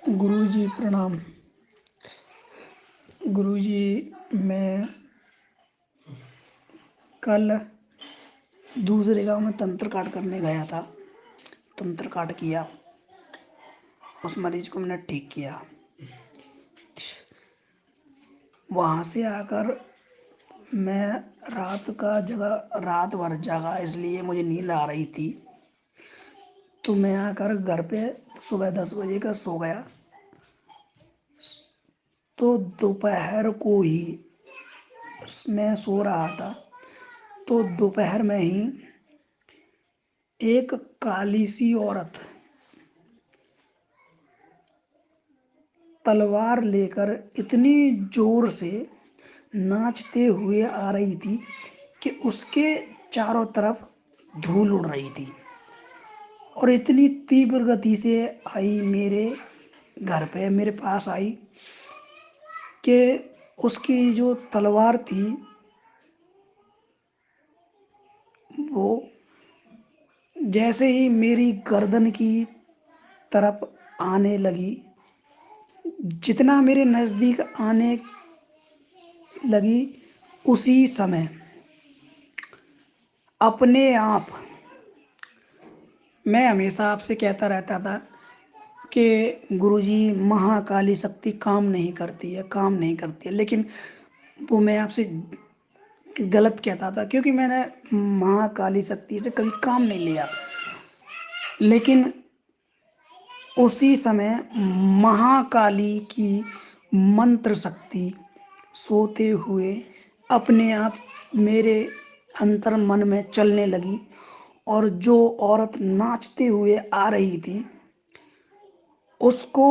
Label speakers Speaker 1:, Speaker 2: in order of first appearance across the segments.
Speaker 1: गुरु जी प्रणाम। गुरु जी, मैं कल दूसरे गांव में तंत्र काट करने गया था। तंत्र काट किया, उस मरीज को मैंने ठीक किया। वहां से आकर मैं रात भर जागा, इसलिए मुझे नींद आ रही थी। तो मैं आकर घर पे सुबह 10 बजे का सो गया। तो दोपहर को ही मैं सो रहा था, तो दोपहर में ही एक काली सी औरत तलवार लेकर इतनी जोर से नाचते हुए आ रही थी कि उसके चारों तरफ धूल उड़ रही थी, और इतनी तीव्र गति से आई, मेरे घर पे मेरे पास आई कि उसकी जो तलवार थी वो जैसे ही मेरी गर्दन की तरफ आने लगी, जितना मेरे नजदीक आने लगी, उसी समय अपने आप, मैं हमेशा आपसे कहता रहता था कि गुरुजी, महाकाली शक्ति काम नहीं करती है, लेकिन वो मैं आपसे गलत कहता था, क्योंकि मैंने महाकाली शक्ति से कभी काम नहीं लिया। लेकिन उसी समय महाकाली की मंत्र शक्ति सोते हुए अपने आप मेरे अंतर मन में चलने लगी, और जो औरत नाचते हुए आ रही थी उसको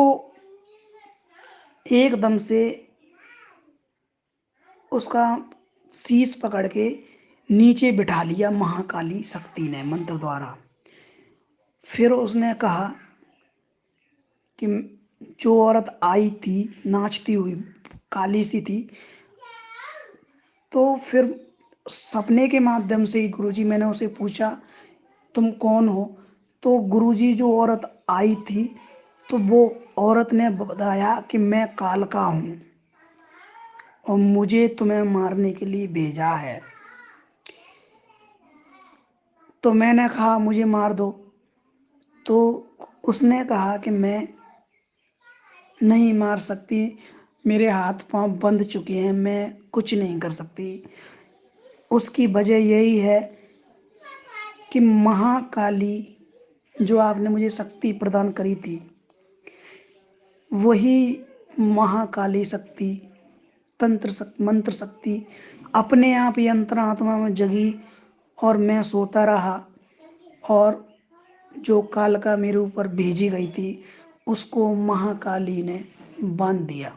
Speaker 1: एकदम से उसका शीश पकड़ के नीचे बिठा लिया महाकाली शक्ति ने मंत्र द्वारा। फिर उसने कहा कि जो औरत आई थी नाचती हुई, काली सी थी, तो फिर सपने के माध्यम से ही गुरुजी, मैंने उसे पूछा तुम कौन हो? तो गुरुजी, जो औरत आई थी, तो वो औरत ने बताया कि मैं कालका हूं और मुझे तुम्हें मारने के लिए भेजा है। तो मैंने कहा मुझे मार दो। तो उसने कहा कि मैं नहीं मार सकती, मेरे हाथ पांव बंध चुके हैं, मैं कुछ नहीं कर सकती। उसकी वजह यही है कि महाकाली जो आपने मुझे शक्ति प्रदान करी थी, वही महाकाली शक्ति, मंत्र शक्ति अपने आप ही अंतरात्मा में जगी, और मैं सोता रहा, और जो कालका मेरे ऊपर भेजी गई थी उसको महाकाली ने बांध दिया।